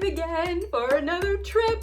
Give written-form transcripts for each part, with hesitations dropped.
again for another trip.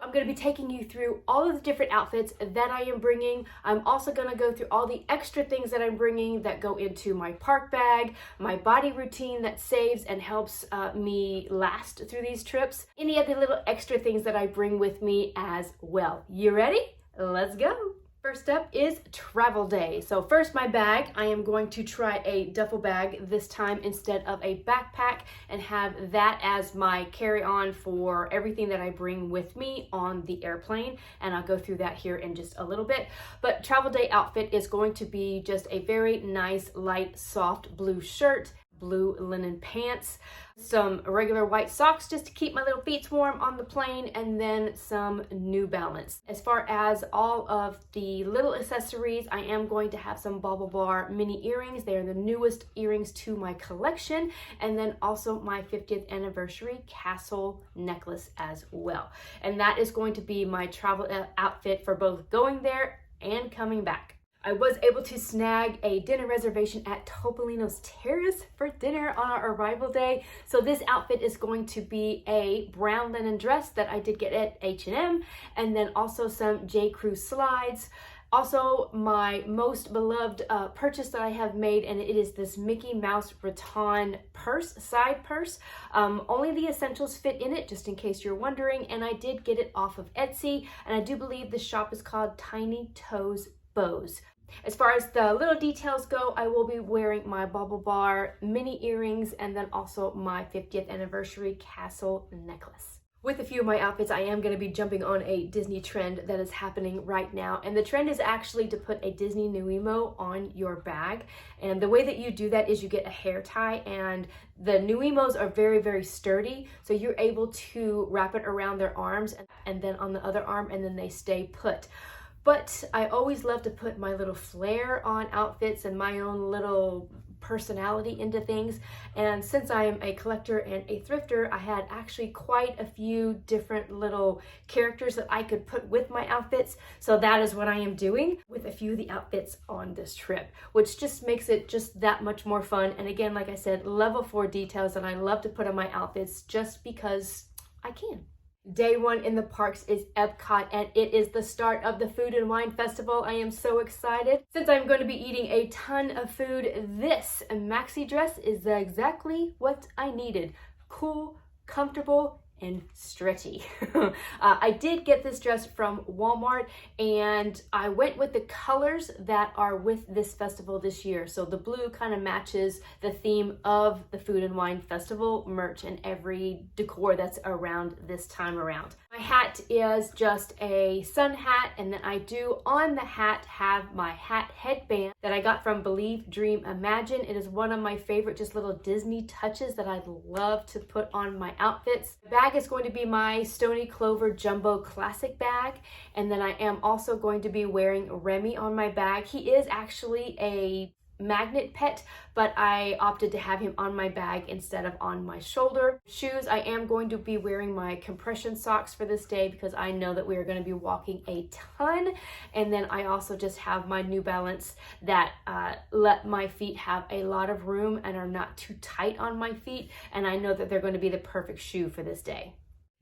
I'm going to be taking you through all of the different outfits that I am bringing. I'm also going to go through all the extra things that I'm bringing that go into my park bag, my body routine that saves and helps me last through these trips, any of the little extra things that I bring with me as well. You ready? Let's go. First up is travel day. So first, my bag. I am going to try a duffel bag this time instead of a backpack and have that as my carry-on for everything that I bring with me on the airplane. And I'll go through that here in just a little bit. But travel day outfit is going to be just a very nice, light, soft blue shirt, blue linen pants, some regular white socks just to keep my little feet warm on the plane, and then some New Balance. As far as all of the little accessories, I am going to have some Bauble Bar mini earrings. They are the newest earrings to my collection, and then also my 50th anniversary castle necklace as well. And that is going to be my travel outfit for both going there and coming back. I was able to snag a dinner reservation at Topolino's Terrace for dinner on our arrival day. So this outfit is going to be a brown linen dress that I did get at H&M, and then also some J. Crew slides. Also, my most beloved purchase that I have made, and it is this Mickey Mouse rattan purse, side purse. Only the essentials fit in it, just in case you're wondering, and I did get it off of Etsy, and I do believe the shop is called Tiny Toes Bows. As far as the little details go, I will be wearing my Bauble Bar mini earrings and then also my 50th anniversary castle necklace. With a few of my outfits, I am going to be jumping on a Disney trend that is happening right now. And the trend is actually to put a Disney Nuimo on your bag. And the way that you do that is you get a hair tie, and the Nuimos are very, very sturdy. So you're able to wrap it around their arms and then on the other arm, and then they stay put. But I always love to put my little flair on outfits and my own little personality into things. And since I am a collector and a thrifter, I had actually quite a few different little characters that I could put with my outfits. So that is what I am doing with a few of the outfits on this trip, which just makes it just that much more fun. And again, like I said, level 4 details that I love to put on my outfits just because I can. Day 1 in the parks is Epcot, and it is the start of the Food and Wine Festival. I am so excited. Since I'm going to be eating a ton of food, this maxi dress is exactly what I needed. Cool, comfortable, and stretchy. I did get this dress from Walmart, and I went with the colors that are with this festival this year. So the blue kind of matches the theme of the Food and Wine Festival merch and every decor that's around this time around. My hat is just a sun hat, and then I do on the hat have my hat headband that I got from Believe, Dream, Imagine. It is one of my favorite just little Disney touches that I love to put on my outfits. The bag is going to be my Stony Clover Jumbo Classic bag, and then I am also going to be wearing Remy on my bag. He is actually a magnet pet, but I opted to have him on my bag instead of on my shoulder. Shoes, I am going to be wearing my compression socks for this day because I know that we are going to be walking a ton. And then I also just have my New Balance that let my feet have a lot of room and are not too tight on my feet, and I know that they're going to be the perfect shoe for this day.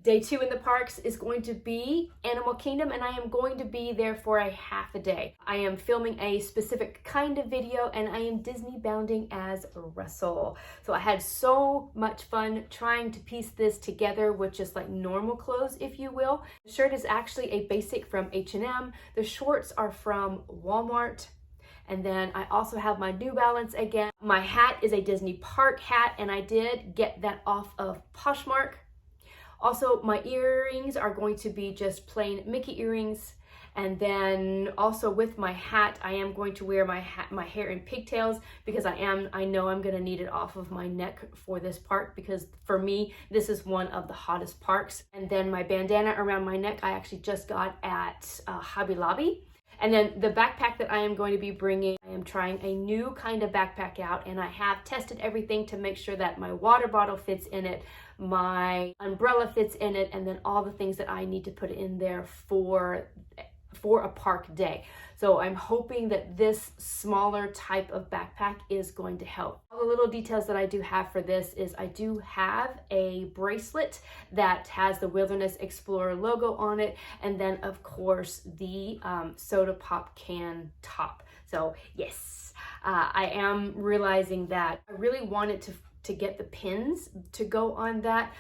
Day 2 in the parks is going to be Animal Kingdom, and I am going to be there for a half a day. I am filming a specific kind of video, and I am Disney bounding as Russell. So I had so much fun trying to piece this together with just like normal clothes, if you will. The shirt is actually a basic from H&M. The shorts are from Walmart. And then I also have my New Balance again. My hat is a Disney park hat, and I did get that off of Poshmark. Also, my earrings are going to be just plain Mickey earrings. And then also with my hat, I am going to wear my hair in pigtails because I know I'm going to need it off of my neck for this park, because for me, this is one of the hottest parks. And then my bandana around my neck, I actually just got at Hobby Lobby. And then the backpack that I am going to be bringing, I am trying a new kind of backpack out, and I have tested everything to make sure that my water bottle fits in it, my umbrella fits in it, and then all the things that I need to put in there for for a park day. So I'm hoping that this smaller type of backpack is going to help. All the little details that I do have for this is I do have a bracelet that has the Wilderness Explorer logo on it, and then of course the soda pop can top. So yes, I am realizing that I really wanted to get the pins to go on that,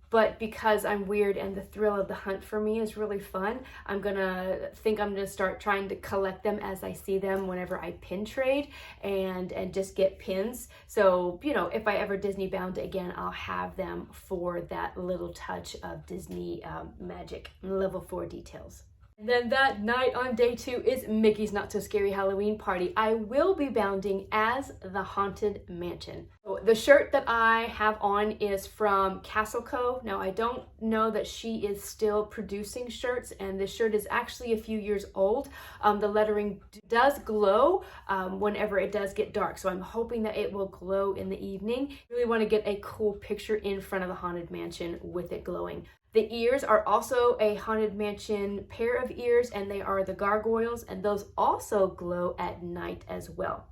but because I'm weird and the thrill of the hunt for me is really fun, I'm gonna start trying to collect them as I see them whenever I pin trade and just get pins. So, you know, if I ever Disney bound again, I'll have them for that little touch of Disney magic, level 4 details. And then that night on day 2 is Mickey's Not So Scary Halloween Party. I will be bounding as the Haunted Mansion. So the shirt that I have on is from Castle Co. Now I don't know that she is still producing shirts, and this shirt is actually a few years old. The lettering does glow whenever it does get dark, so I'm hoping that it will glow in the evening. I really want to get a cool picture in front of the Haunted Mansion with it glowing. The ears are also a Haunted Mansion pair of ears, and they are the gargoyles, and those also glow at night as well.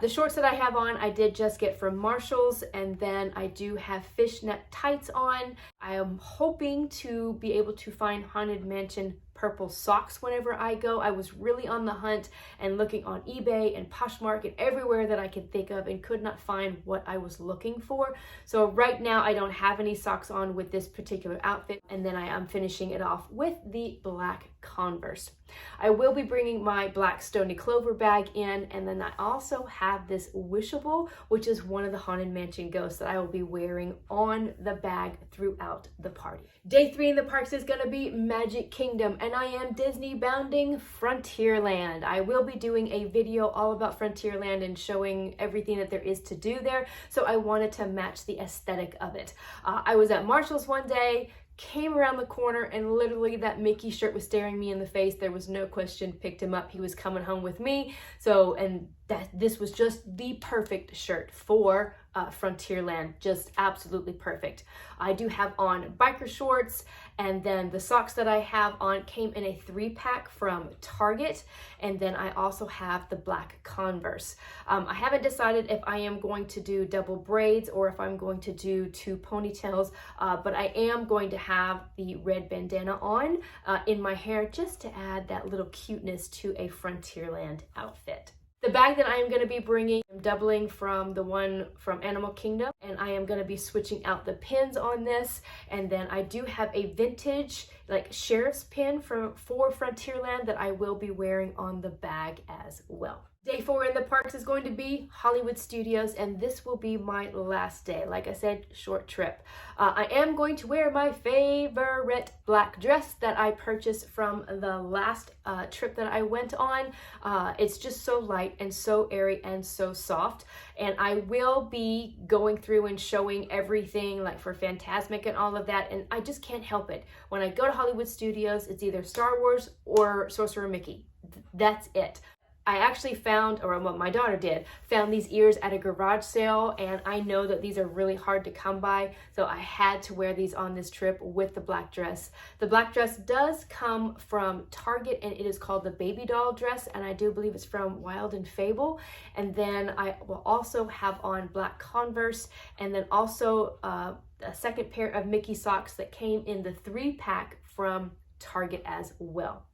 The shorts that I have on, I did just get from Marshall's, and then I do have fishnet tights on. I am hoping to be able to find Haunted Mansion purple socks whenever I go. I was really on the hunt and looking on eBay and Poshmark and everywhere that I could think of and could not find what I was looking for. So right now I don't have any socks on with this particular outfit, and then I am finishing it off with the black Converse. I will be bringing my black Stony Clover bag in, and then I also have this wishable, which is one of the Haunted Mansion ghosts that I will be wearing on the bag throughout the party. Day 3 in the parks is going to be Magic Kingdom, and I am Disney bounding Frontierland. I will be doing a video all about Frontierland and showing everything that there is to do there, so I wanted to match the aesthetic of it. I was at Marshall's one day, came around the corner, and literally that Mickey shirt was staring me in the face. There was no question, picked him up. He was coming home with me. So, and this was just the perfect shirt for Frontierland, just absolutely perfect. I do have on biker shorts, and then the socks that I have on came in a 3-pack from Target, and then I also have the black Converse. I haven't decided if I am going to do double braids or if I'm going to do 2 ponytails, but I am going to have the red bandana on in my hair just to add that little cuteness to a Frontierland outfit. The bag that I am going to be bringing, I'm doubling from the one from Animal Kingdom, and I am going to be switching out the pins on this. And then I do have a vintage like sheriff's pin for Frontierland that I will be wearing on the bag as well. Day 4 in the parks is going to be Hollywood Studios, and this will be my last day. Like I said, short trip. I am going to wear my favorite black dress that I purchased from the last trip that I went on. It's just so light and so airy and so soft, and I will be going through and showing everything like for Fantasmic and all of that, and I just can't help it. When I go to Hollywood Studios, it's either Star Wars or Sorcerer Mickey. That's it. I actually found, or what my daughter did, found these ears at a garage sale, and I know that these are really hard to come by, so I had to wear these on this trip with the black dress. The black dress does come from Target, and it is called the baby doll dress, and I do believe it's from Wild and Fable. And then I will also have on black Converse, and then also a second pair of Mickey socks that came in the 3-pack from Target as well.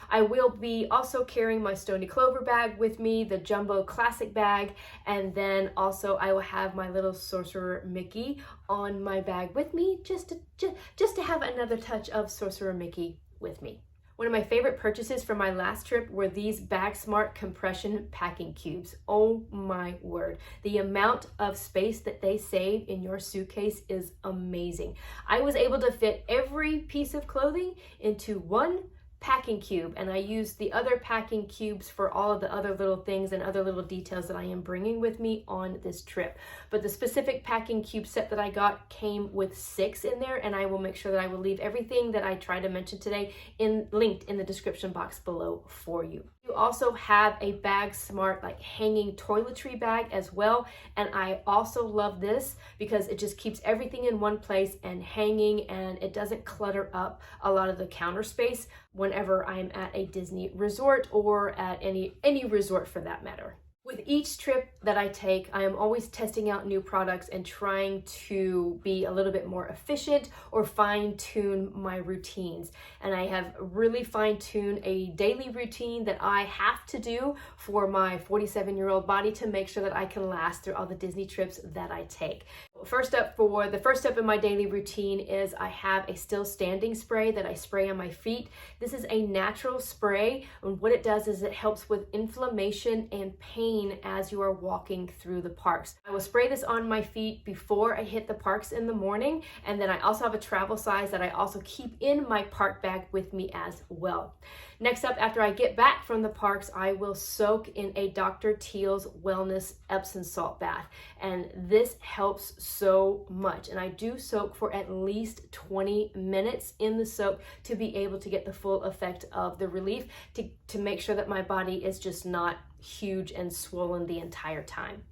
I will be also carrying my Stony Clover bag with me, the Jumbo Classic bag, and then also I will have my little Sorcerer Mickey on my bag with me, just to have another touch of Sorcerer Mickey with me. One of my favorite purchases from my last trip were these Bag Smart compression packing cubes. Oh my word. The amount of space that they save in your suitcase is amazing. I was able to fit every piece of clothing into one packing cube, and I used the other packing cubes for all of the other little things and other little details that I am bringing with me on this trip. But the specific packing cube set that I got came with 6 in there, and I will make sure that I will leave everything that I try to mention today linked in the description box below for you. You also have a Bag Smart like hanging toiletry bag as well, and I also love this because it just keeps everything in one place and hanging, and it doesn't clutter up a lot of the counter space. whenever I'm at a Disney resort or at any resort for that matter. With each trip that I take, I am always testing out new products and trying to be a little bit more efficient or fine-tune my routines. And I have really fine-tuned a daily routine that I have to do for my 47-year-old body to make sure that I can last through all the Disney trips that I take. The first step in my daily routine is I have a still standing spray that I spray on my feet. This is a natural spray, and what it does is it helps with inflammation and pain as you are walking through the parks. I will spray this on my feet before I hit the parks in the morning, and then I also have a travel size that I also keep in my park bag with me as well. Next up, after I get back from the parks, I will soak in a Dr. Teal's Wellness Epsom salt bath, and this helps so much. And I do soak for at least 20 minutes in the soak to be able to get the full effect of the relief, to make sure that my body is just not huge and swollen the entire time.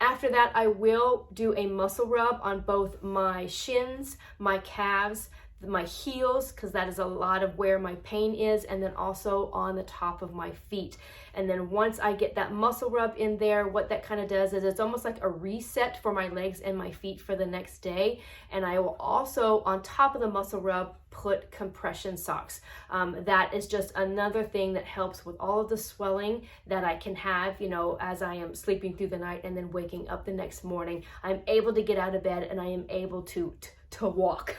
After that, I will do a muscle rub on both my shins, my calves, my heels, because that is a lot of where my pain is, and then also on the top of my feet. And then once I get that muscle rub in there, what that kind of does is it's almost like a reset for my legs and my feet for the next day. And I will also, on top of the muscle rub, put compression socks. That is just another thing that helps with all of the swelling that I can have, as I am sleeping through the night and then waking up the next morning. I'm able to get out of bed and I am able to walk,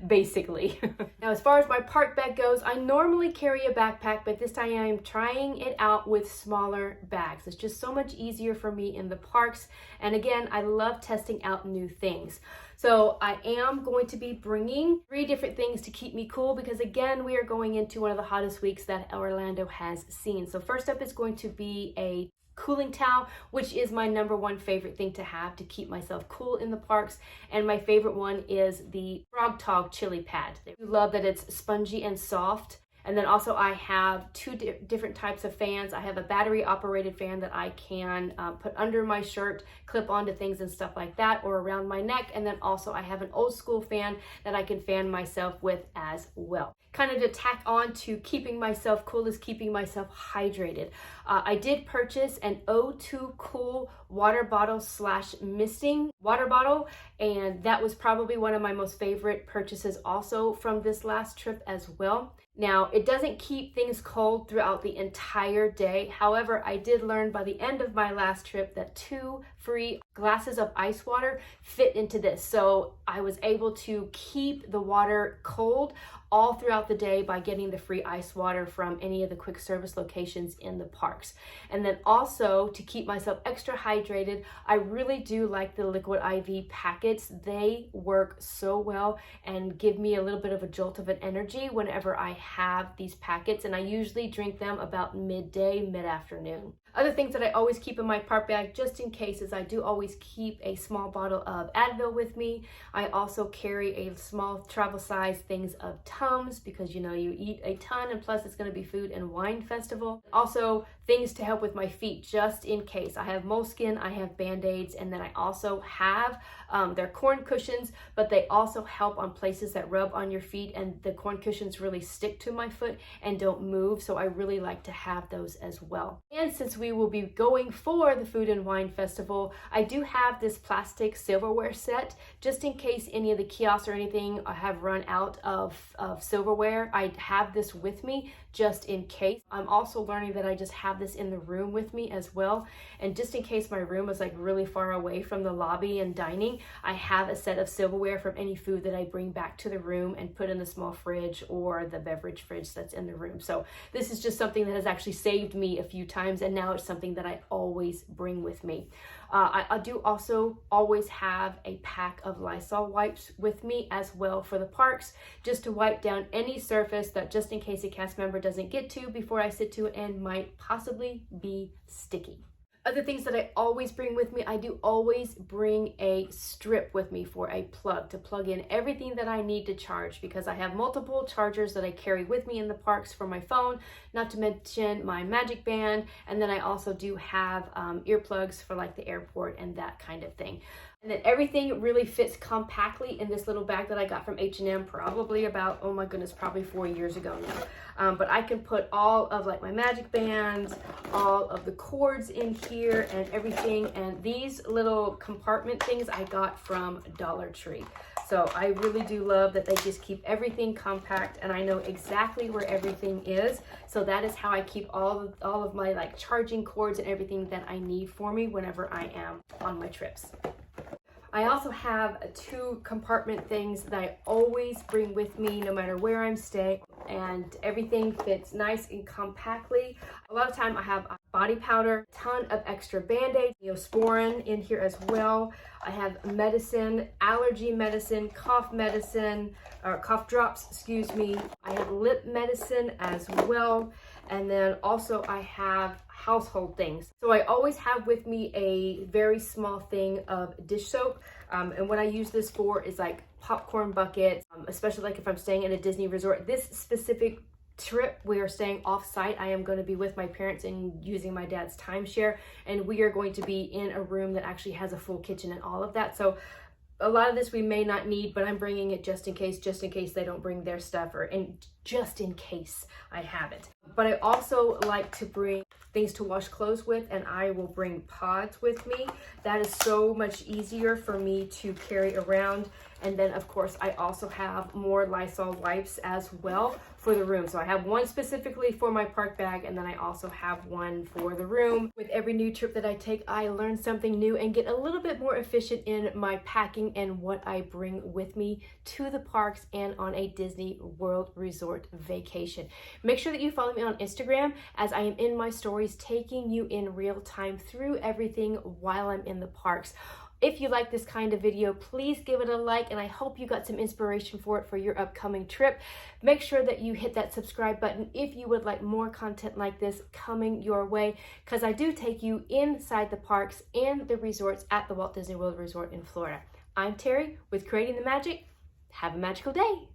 basically. Now, as far as my park bag goes, I normally carry a backpack, but this time I'm trying it out with smaller bags. It's just so much easier for me in the parks. And again, I love testing out new things. So I am going to be bringing 3 different things to keep me cool, because again, we are going into one of the hottest weeks that Orlando has seen. So first up is going to be a cooling towel, which is my #1 favorite thing to have to keep myself cool in the parks. And my favorite one is the Frog Tog chili pad. I love that it's spongy and soft. And then also I have 2 different types of fans. I have a battery operated fan that I can put under my shirt, clip onto things and stuff like that, or around my neck. And then also I have an old school fan that I can fan myself with as well. Kind of to tack on to keeping myself cool is keeping myself hydrated. I did purchase an O2 Cool water bottle / misting water bottle, and that was probably one of my most favorite purchases also from this last trip as well. Now, it doesn't keep things cold throughout the entire day. However, I did learn by the end of my last trip that 2 free glasses of ice water fit into this. So I was able to keep the water cold all throughout the day by getting the free ice water from any of the quick service locations in the parks. And then also, to keep myself extra hydrated, I really do like the Liquid IV packets. They work so well and give me a little bit of a jolt of an energy whenever I have these packets, and I usually drink them about midday, mid-afternoon. Other things that I always keep in my park bag, just in case, is I do always keep a small bottle of Advil with me. I also carry a small travel size things of Tums, because you eat a ton, and plus it's going to be Food and Wine Festival. Also, things to help with my feet, just in case. I have moleskin, I have Band-Aids, and then I also have they're corn cushions, but they also help on places that rub on your feet, and the corn cushions really stick to my foot and don't move, so I really like to have those as well. And since we will be going for the Food and Wine Festival, I do have this plastic silverware set, just in case any of the kiosks or anything have run out of silverware. I have this with me just in case. I'm also learning that I just have this in the room with me as well, and just in case my room is like really far away from the lobby and dining, I have a set of silverware from any food that I bring back to the room and put in the small fridge or the beverage fridge that's in the room. So this is just something that has actually saved me a few times, and now it's something that I always bring with me. I do also always have a pack of Lysol wipes with me as well for the parks, just to wipe down any surface that, just in case a cast member doesn't get to before I sit to it and might possibly be sticky. Other things that I always bring with me, I do always bring a strip with me for a plug to plug in everything that I need to charge, because I have multiple chargers that I carry with me in the parks for my phone, not to mention my Magic Band, and then I also do have earplugs for like the airport and that kind of thing. And then everything really fits compactly in this little bag that I got from H&M probably about, oh my goodness, probably 4 years ago now. But I can put all of like my magic bands, all of the cords in here and everything. And these little compartment things I got from Dollar Tree. So I really do love that they just keep everything compact and I know exactly where everything is. So that is how I keep all of my like charging cords and everything that I need for me whenever I am on my trips. I also have 2 compartment things that I always bring with me no matter where I'm staying, and everything fits nice and compactly. A lot of time I have body powder, a ton of extra Band-Aids, Neosporin in here as well. I have medicine, allergy medicine, cough medicine, or cough drops, excuse me. I have lip medicine as well. And then also I have household things. So I always have with me a very small thing of dish soap. And what I use this for is like popcorn buckets, especially like if I'm staying in a Disney resort. This specific trip, we are staying off-site. I am going to be with my parents and using my dad's timeshare. And we are going to be in a room that actually has a full kitchen and all of that. So a lot of this we may not need, but I'm bringing it just in case they don't bring their stuff, or just in case I have it. But I also like to bring things to wash clothes with, and I will bring pods with me. That is so much easier for me to carry around. And then of course I also have more Lysol wipes as well for the room. So I have one specifically for my park bag, and then I also have one for the room. With every new trip that I take, I learn something new and get a little bit more efficient in my packing and what I bring with me to the parks and on a Disney World resort vacation. Make sure that you follow me on Instagram, as I am in my stories taking you in real time through everything while I'm in the parks. If you like this kind of video, please give it a like, and I hope you got some inspiration for it for your upcoming trip. Make sure that you hit that subscribe button if you would like more content like this coming your way, because I do take you inside the parks and the resorts at the Walt Disney World Resort in Florida. I'm Terry with Creating the Magic. Have a magical day.